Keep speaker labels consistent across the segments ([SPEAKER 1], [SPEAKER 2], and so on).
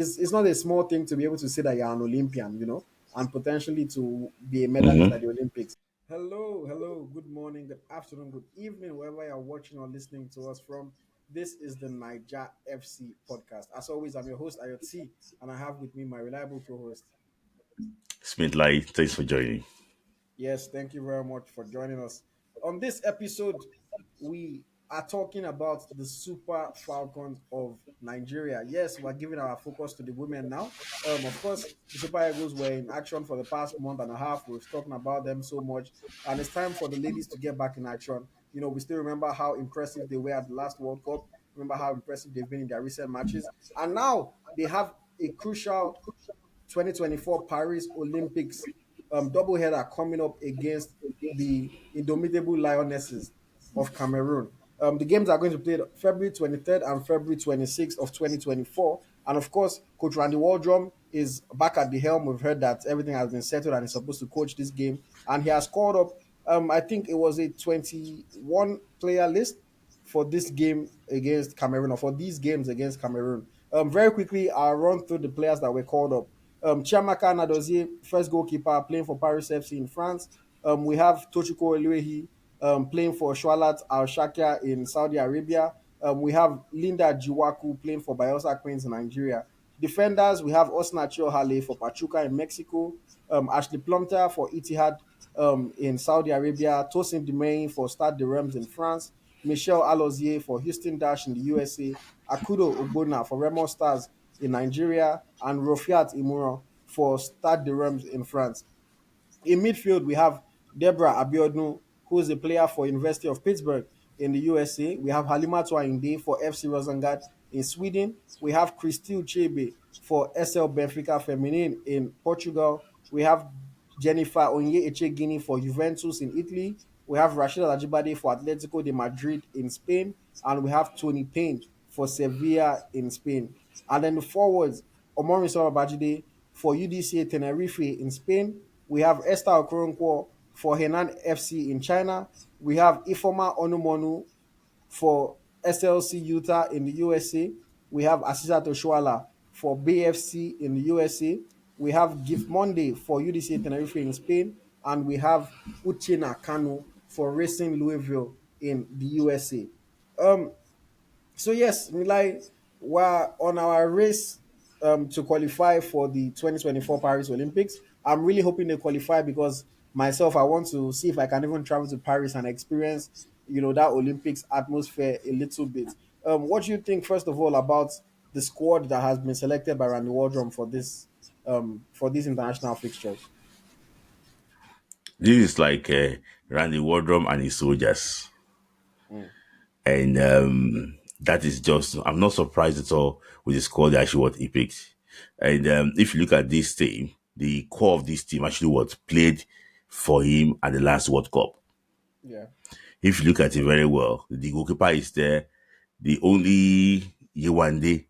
[SPEAKER 1] it's not a small thing to be able to say that you're an Olympian, and potentially to be a medalist at
[SPEAKER 2] Mm-hmm.
[SPEAKER 1] the Olympics. Hello, hello, good morning, good afternoon, good evening, wherever you're watching or listening to us from. This is the Naija FC podcast. As always, I'm your host, AyoT, and I have with me my reliable co host.
[SPEAKER 2] Smith Layi, thanks for joining.
[SPEAKER 1] Yes, thank you very much for joining us. On this episode, we are talking about the Super Falcons of Nigeria. Yes, we're giving our focus to the women now. Of course, the Super Eagles were in action for the past month and a half. We've talking about them so much, and it's time for the ladies to get back in action. We still remember how impressive they were at the last World Cup. Remember how impressive they've been in their recent matches, and now they have a crucial 2024 Paris Olympics doubleheader coming up against the Indomitable Lionesses of Cameroon. The games are going to be played February 23rd and February 26th of 2024. And of course, Coach Randy Waldrum is back at the helm. We've heard that everything has been settled and he's supposed to coach this game. And he has called up, I think it was a 21 player list for this game against Cameroon, or for these games against Cameroon. Very quickly, I'll run through the players that were called up. Chiamaka Nadozie, first goalkeeper, playing for Paris FC in France. We have Tochiko Eluehi playing for Shwalat Al Shakia in Saudi Arabia. We have Linda Jiwaku playing for Bielsa Queens in Nigeria. Defenders, we have Osnacho Hale for Pachuca in Mexico. Ashley Plumter for Etihad in Saudi Arabia. Tosin Demain for Stade de Reims in France. Michelle Alozier for Houston Dash in the USA. Akudo Ogbonna for Remo Stars in Nigeria, and Rofiat Imuro for Stade de Reims in France. In midfield, we have Deborah Abiodun, who is a player for University of Pittsburgh in the USA. We have Halima Inde for FC Rosengard in Sweden. We have Christine Chebe for SL Benfica Feminine in Portugal. We have Jennifer Onye Echegini for Juventus in Italy. We have Rashida Ajibade for Atletico de Madrid in Spain. And we have Tony Payne for Sevilla in Spain. And then the forwards, Omori Bajide for UDCA Tenerife in Spain. We have Esther Okoronkwo for Henan FC in China. We have Ifoma Onumonu for SLC Utah in the USA. We have Asisa Toshuala for BFC in the USA. We have Gift Monday for UDC Tenerife in Spain. And we have Uchena Kanu for Racing Louisville in the USA. Um, so yes, Milai, we're on our race to qualify for the 2024 Paris Olympics. I'm really hoping they qualify because myself, I want to see if I can even travel to Paris and experience, that Olympics atmosphere a little bit. What do you think, first of all, about the squad that has been selected by Randy Waldrum for these international fixtures?
[SPEAKER 2] This is like Randy Wardrum and his soldiers.
[SPEAKER 1] Mm,
[SPEAKER 2] And that is just, I'm not surprised at all with the squad actually what he picked. And if you look at this team, the core of this team actually what played for him at the last World Cup.
[SPEAKER 1] yeah,
[SPEAKER 2] If you look at it very well, the goalkeeper is there. The only Yewande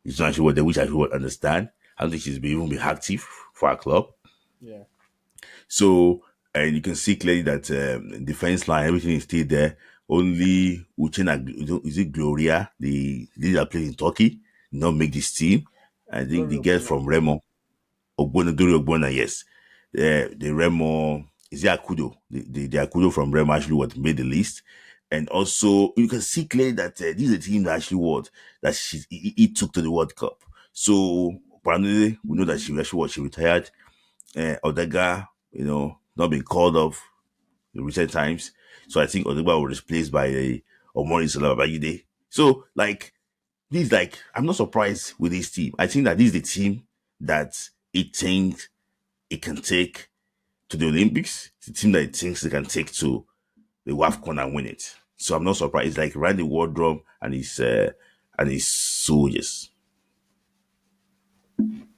[SPEAKER 2] is not actually what they which I would understand. I don't think she's been even be active for our club.
[SPEAKER 1] yeah,
[SPEAKER 2] So, and you can see clearly that defense line, everything is still there. Only Uchena, is it Gloria, the lady that plays in Turkey, did not make this team. I think
[SPEAKER 1] Glory
[SPEAKER 2] the girl
[SPEAKER 1] Ogbonna.
[SPEAKER 2] from Remo, Ogbonna, Glory Ogbonna, yes. The Remo, is it Akudo? The Akudo from Remo actually what made the list. And also, you can see clearly that this is a team that actually what, that he took to the World Cup. So, apparently, we know that she actually what, she retired Odega, not been called off in recent times. So I think Odega was replaced by Omori Salabayide. So like this, like I'm not surprised with this team. I think that this is the team that it thinks it can take to the Olympics. It's the team that it thinks it can take to the WAFCON and win it. So I'm not surprised. It's like Randy Wardrum and his soldiers.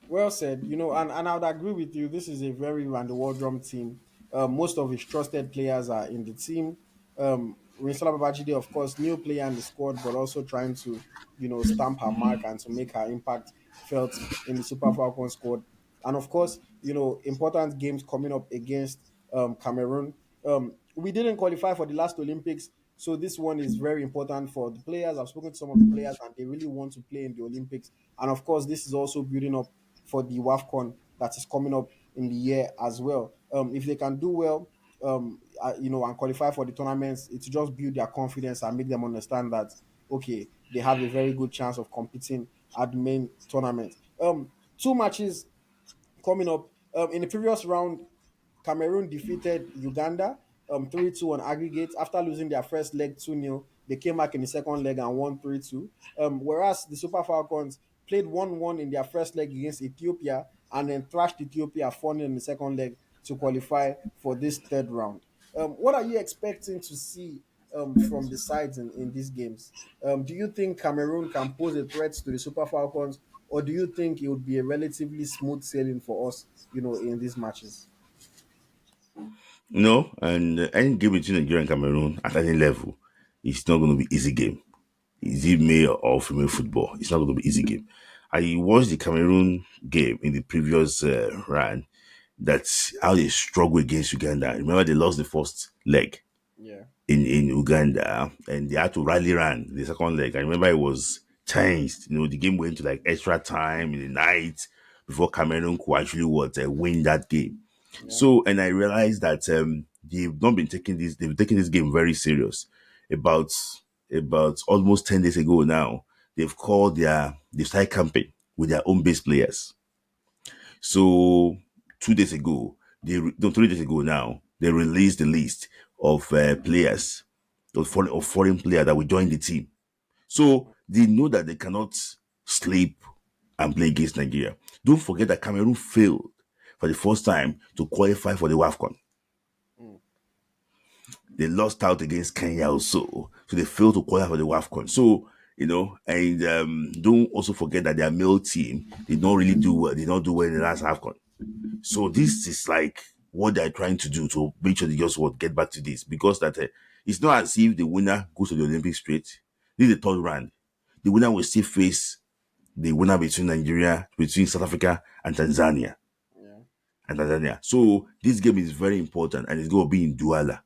[SPEAKER 1] Well said, and I would agree with you. This is a very Randy Waldrum team. Most of his trusted players are in the team. Rinsola Babajide, of course, new player in the squad, but also trying to, stamp her mark and to make her impact felt in the Super Falcons squad. And of course, important games coming up against Cameroon. We didn't qualify for the last Olympics, So this one is very important for the players. I've spoken to some of the players, and they really want to play in the Olympics. And of course, this is also building up for the WAFCON that is coming up in the year as well. If they can do well, and qualify for the tournaments, it's just build their confidence and make them understand that okay, they have a very good chance of competing at the main tournament. Two matches coming up. In the previous round, Cameroon defeated Uganda 3-2 on aggregate after losing their first leg 2-0. They came back in the second leg and won 3-2. Whereas the Super Falcons played 1-1 in their first leg against Ethiopia and then thrashed Ethiopia 4-0 in the second leg to qualify for this third round. What are you expecting to see from the sides in these games? Do you think Cameroon can pose a threat to the Super Falcons, or do you think it would be a relatively smooth sailing for us, in these matches?
[SPEAKER 2] No, and any game between Nigeria and Cameroon at any level, it's not going to be easy game. Is it male or female football? It's not going to be easy game. I watched the Cameroon game in the previous run. That's how they struggle against Uganda. Remember, they lost the first leg
[SPEAKER 1] Yeah,
[SPEAKER 2] in Uganda, and they had to rally run the second leg. I remember it was changed. The game went to like extra time in the night before Cameroon could actually win that game.
[SPEAKER 1] yeah.
[SPEAKER 2] So, and I realized that they've not been taking this. They've taken this game very serious. About almost 10 days ago now, they've started camping with their own base players. So 2 days ago, no 3 days ago now, they released the list of players, of foreign players that will join the team. So they know that they cannot sleep and play against Nigeria. Don't forget that Cameroon failed for the first time to qualify for the WAFCON.
[SPEAKER 1] Mm,
[SPEAKER 2] They lost out against Kenya also. So they failed to qualify for the WAFCON. So, and don't also forget that their male team did not really do well. Did not do well in the last AFCON. So this is like what they're trying to do to make sure they just want get back to this because that it's not as if the winner goes to the Olympic straight. This is the third round. The winner will still face the winner between South Africa
[SPEAKER 1] yeah.
[SPEAKER 2] and Tanzania. So this game is very important and it's going to be in Douala.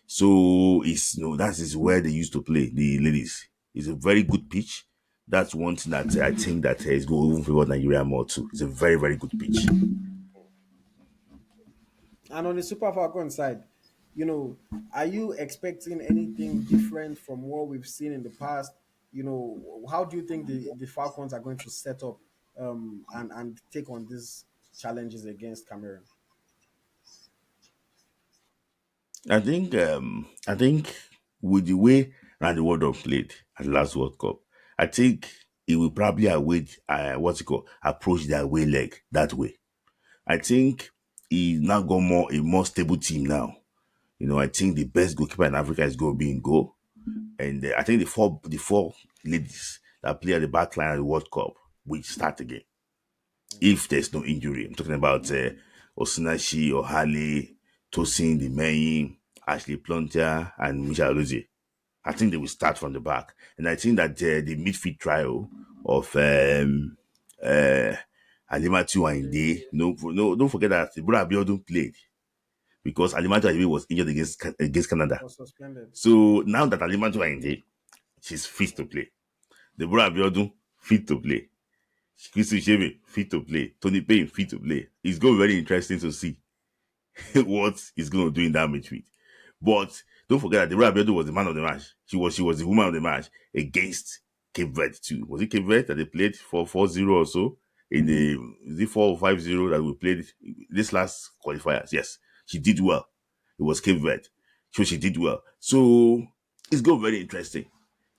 [SPEAKER 2] So it's that is where they used to play the ladies. It's a very good pitch. That's one thing that I think that is going to even favor Nigeria more too. It's a very very good pitch.
[SPEAKER 1] And on the Super Falcon side, you know, are you expecting anything different from what we've seen in the past? How do you think the Falcons are going to set up and take on these challenges against Cameroon?
[SPEAKER 2] I think with the way Randy Wardle played at the last World Cup, I think he will probably await what's it called approach their way leg that way. I think he's now got a more stable team now. I think the best goalkeeper in Africa is going to be in goal, and I think the four ladies that play at the back line at the World Cup will start again if there's no injury. I'm talking about Osinachi, Ohale, Tosin, Dimeyin, Ashley Plontier, and Michel Alozie. I think they will start from the back. And I think that the midfield trio of Alimatu Ainde, no, don't forget that Ibrahim Abiodun played because Alimatu Ainde was injured against Canada.
[SPEAKER 1] Was suspended.
[SPEAKER 2] So now that Alimatu Ainde, she's fit to play. Deborah Abiodun, fit to play. Christy Shebe, fit to play. Tony Payne, fit to play. It's going to be very interesting to see what he's going to do in that midfield. But don't forget that Deborah Abiodun was the man of the match. She was the woman of the match against Cape Verde too. Was it Cape Verde that they played for 4-0 or so? In the is it 4 or 5-0 that we played this last qualifiers? Yes. She did well. It was Cape Verde. So she did well. So it's going to be very interesting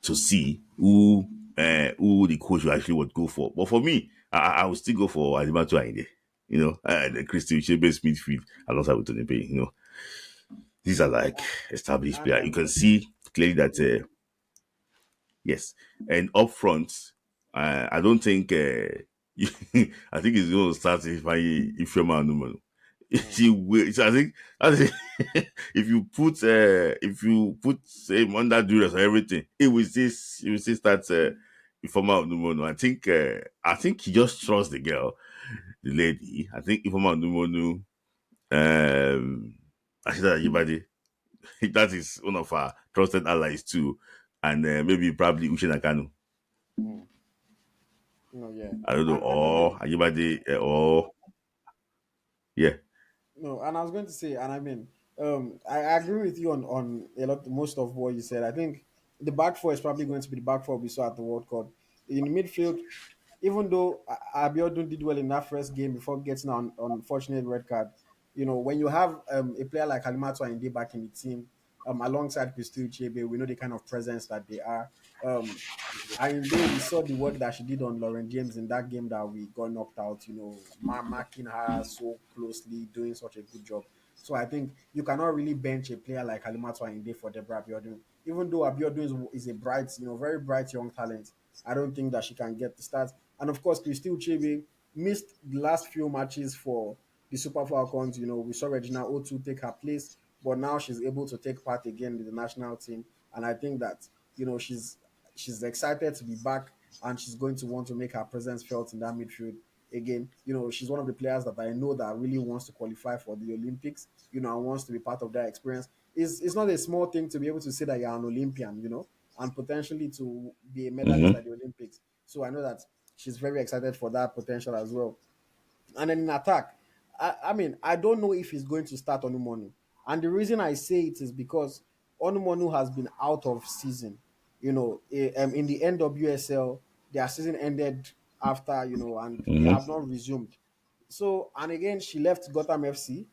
[SPEAKER 2] to see who the coach will actually would go for. But for me, I will still go for Alimatu Ainde. The Christy Shebe's midfield alongside with Tony Payne. These are like established
[SPEAKER 1] And
[SPEAKER 2] players. You can see clearly that yes, and up front, I don't think. I think it's going to start if Numano.
[SPEAKER 1] mm,
[SPEAKER 2] She will. So I think if you put him under duress or everything, it will still start Ifeoma Numano. I think he just trusts the girl, the lady. I think Ifeoma Numano, Ashita Ajibade, that is one of our trusted allies too, and maybe probably Uche Nakano.
[SPEAKER 1] Mm. No, yeah,
[SPEAKER 2] I don't know,
[SPEAKER 1] and again,
[SPEAKER 2] or Ajibade, or yeah.
[SPEAKER 1] no, and I was going to say, and I mean, I agree with you on a lot, most of what you said. I think the back four is probably going to be the back four we saw at the World Cup. In midfield, even though Abiodun did well in that first game before getting an unfortunate red card, when you have a player like Halimatu Ayinde back in the team, alongside Christy Uchebe, we know the kind of presence that they are. Um, Ayinde, we saw the work that she did on Lauren James in that game that we got knocked out, marking her so closely, doing such a good job. So I think you cannot really bench a player like Halimatu Ayinde for Deborah Abiodun. Even though Abiodun is a bright, very bright young talent, I don't think that she can get the start. And of course, Christy Uchebe missed the last few matches for the Super Falcons. We saw Regina O2 take her place, but now she's able to take part again with the national team. And I think that, she's excited to be back, and she's going to want to make her presence felt in that midfield again. She's one of the players that I know that really wants to qualify for the Olympics, and wants to be part of that experience. It's not a small thing to be able to say that you're an Olympian, and potentially to be a medalist
[SPEAKER 2] Mm-hmm.
[SPEAKER 1] at the Olympics. So I know that she's very excited for that potential as well. And then in attack, I mean, I don't know if he's going to start Onumonu. And the reason I say it is because Onumonu has been out of season. In the NWSL, their season ended after, and they have
[SPEAKER 2] Mm-hmm.
[SPEAKER 1] not resumed. So, and again, she left Gotham FC,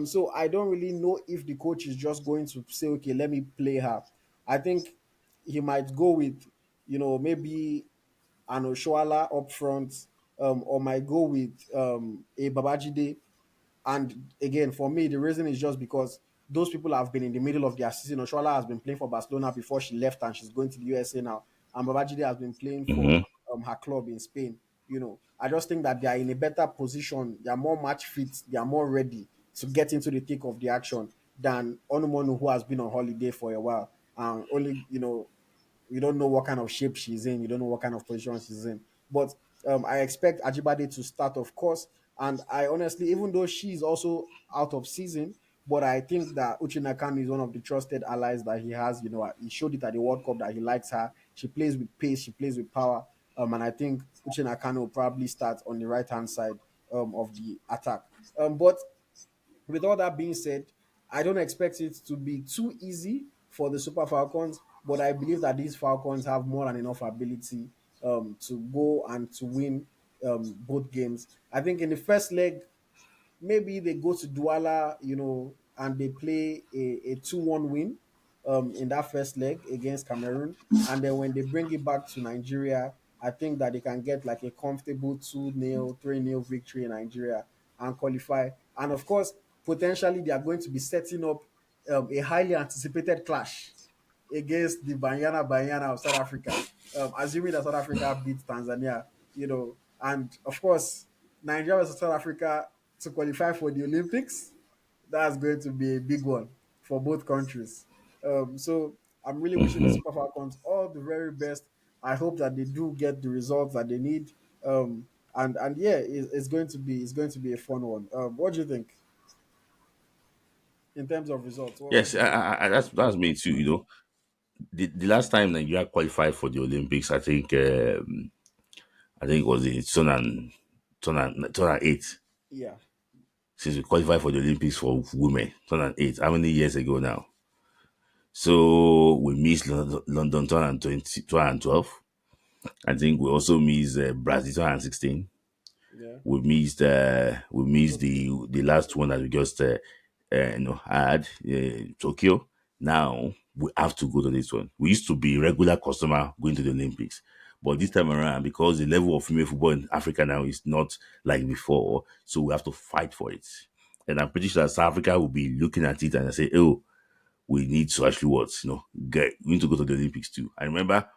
[SPEAKER 1] so I don't really know if the coach is just going to say, okay, let me play her. I think he might go with, maybe and Oshoala up front, or might go with a Babajide. And again, for me, the reason is just because those people have been in the middle of their season. Oshoala has been playing for Barcelona before she left, and she's going to the USA now. And Babajide has been playing for
[SPEAKER 2] Mm-hmm.
[SPEAKER 1] her club in Spain. I just think that they are in a better position. They are more match fit. They are more ready to get into the thick of the action than Onumonu, who has been on holiday for a while. And only, you don't know what kind of shape she's in. You don't know what kind of position she's in. But I expect Ajibade to start, of course. And I honestly, even though she's also out of season, but I think that Uche Nakano is one of the trusted allies that he has. He showed it at the World Cup that he likes her. She plays with pace. She plays with power. And I think Uche Nakano will probably start on the right hand side of the attack. But with all that being said, I don't expect it to be too easy for the Super Falcons, but I believe that these Falcons have more than enough ability to go and to win both games. I think in the first leg, maybe they go to Douala, and they play a 2-1 win in that first leg against Cameroon. And then when they bring it back to Nigeria, I think that they can get like a comfortable 2-0, 3-0 victory in Nigeria and qualify. And of course, potentially they are going to be setting up a highly anticipated clash against the Banyana of South Africa, assuming that South Africa beats Tanzania, and of course, Nigeria versus South Africa to qualify for the Olympics. That's going to be a big one for both countries. So I'm really wishing the
[SPEAKER 2] Mm-hmm.
[SPEAKER 1] Super Falcons all the very best. I hope that they do get the results that they need. And yeah, it's going to be a fun one. What do you think in terms of results? What
[SPEAKER 2] Yes,
[SPEAKER 1] do you think?
[SPEAKER 2] that's me too. The last time Nigeria qualified for the Olympics, I think it was in 2008.
[SPEAKER 1] Yeah,
[SPEAKER 2] Since we qualified for the Olympics for women, 2008. How many years ago now? So we missed London 2020, 2012. I think we also missed Brazil 2016.
[SPEAKER 1] yeah,
[SPEAKER 2] We missed the last one that we just had Tokyo. Now we have to go to this one. We used to be regular customer going to the Olympics, but this time around, because the level of female football in Africa now is not like before, so we have to fight for it. And I'm pretty sure that South Africa will be looking at it and say, "Oh, we need to actually what we need to go to the Olympics too." I remember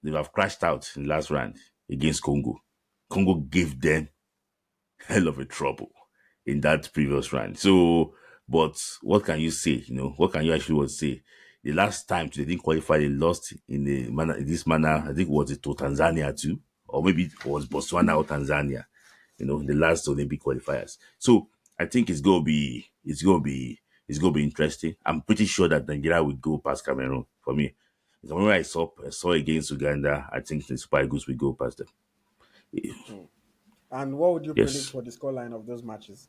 [SPEAKER 2] they have crashed out in the last round against Congo. Congo gave them hell of a trouble in that previous round. So, but what can you say? What can you actually say? The last time they didn't qualify, they lost in this manner. I think was it to Tanzania too, or maybe it was Botswana or Tanzania. The last Olympic qualifiers. So I think it's gonna be It's going to be interesting. I'm pretty sure that Nigeria will go past Cameroon for me. The Cameroon I saw against Uganda, I think the Super Eagles will go past them.
[SPEAKER 1] Hmm. And what would you predict
[SPEAKER 2] Yes.
[SPEAKER 1] for the scoreline of those matches?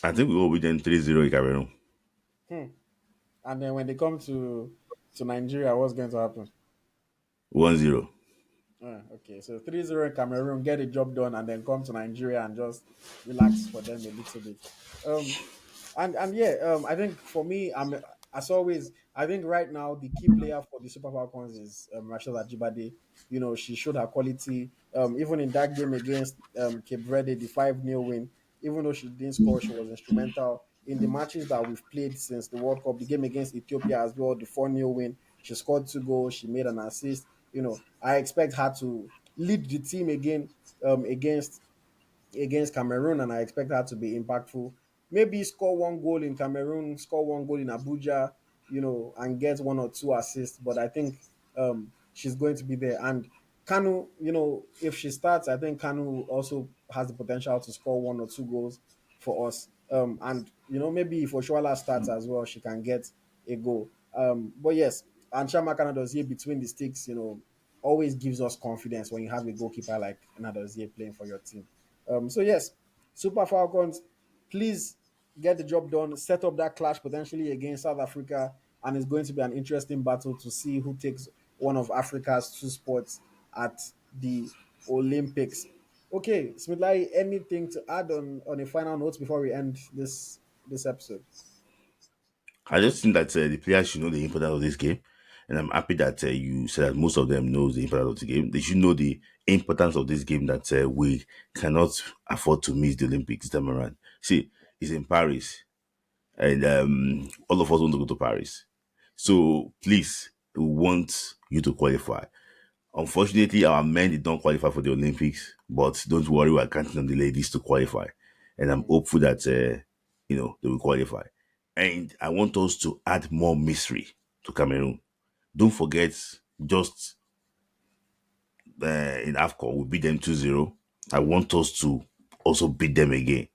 [SPEAKER 2] I think we will win them 3-0 in Cameroon.
[SPEAKER 1] Hmm. And then when they come to Nigeria, what's going to happen?
[SPEAKER 2] 1-0.
[SPEAKER 1] Okay, so 3-0 in Cameroon, get the job done, and then come to Nigeria and just relax for them a little bit. Um, and yeah, I think for me, as always, I think right now the key player for the Super Falcons is Rachel Ajibade. You know, she showed her quality. Even in that game against Cape Verde, the 5-0 win, even though she didn't score, she was instrumental in the matches that we've played since the World Cup. The game against Ethiopia as well, the 4-0 win, she scored 2 goals, she made an assist. You know, I expect her to lead the team again against Cameroon, and I expect her to be impactful. Maybe score 1 goal in Cameroon, score 1 goal in Abuja, you know, and get 1 or 2 assists. But I think she's going to be there. And Kanu, you know, if she starts, I think Kanu also has the potential to score 1 or 2 goals for us. And you know, maybe if Oshuala starts as well, she can get a goal. But yes, and Chama Kanadozie between the sticks, you know, always gives us confidence when you have a goalkeeper like Nadozie playing for your team. So yes, Super Falcons, please get the job done. Set up that clash potentially against South Africa, and it's going to be an interesting battle to see who takes one of Africa's 2 spots at the Olympics. Okay, Smith anything to add on a final note before we end this episode?
[SPEAKER 2] I just think that the players should know the importance of this game. And I'm happy that you said that most of them knows the importance of the game. They should know the importance of this game that we cannot afford to miss the Olympics this time around. See, it's in Paris, and all of us want to go to Paris. So please, we want you to qualify. Unfortunately, our men did not qualify for the Olympics, but don't worry, we're counting on the ladies to qualify. And I'm
[SPEAKER 1] Hmm.
[SPEAKER 2] hopeful that, they will qualify. And I want us to add more mystery to Cameroon. Don't forget, just in AFCON, we beat them 2-0. I want us to also beat them again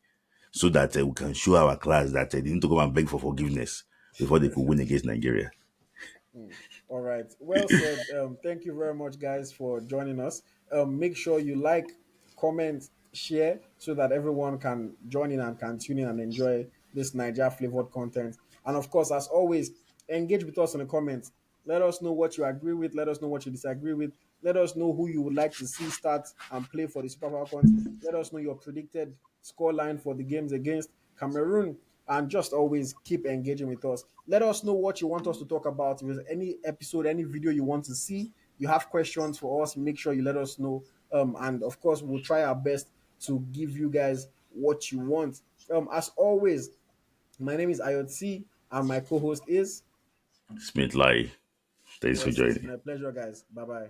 [SPEAKER 2] so that we can show our class that they need to come and beg for forgiveness before they could win against Nigeria.
[SPEAKER 1] Hmm. All right. Well said. Thank you very much, guys, for joining us. Make sure you like, comment, share so that everyone can join in and can tune in and enjoy this Niger flavored content. And of course, as always, engage with us in the comments. Let us know what you agree with. Let us know what you disagree with. Let us know who you would like to see start and play for the Super Falcons. Let us know your predicted scoreline for the games against Cameroon, and just always keep engaging with us. Let us know what you want us to talk about. If there's any episode, any video you want to see, you have questions for us, make sure you let us know. And of course, we'll try our best to give you guys what you want. As always, my name is AyoT, and my co host is.
[SPEAKER 2] Smith Lai, thanks for
[SPEAKER 1] Yes, it's
[SPEAKER 2] joining.
[SPEAKER 1] been a pleasure, guys. Bye bye.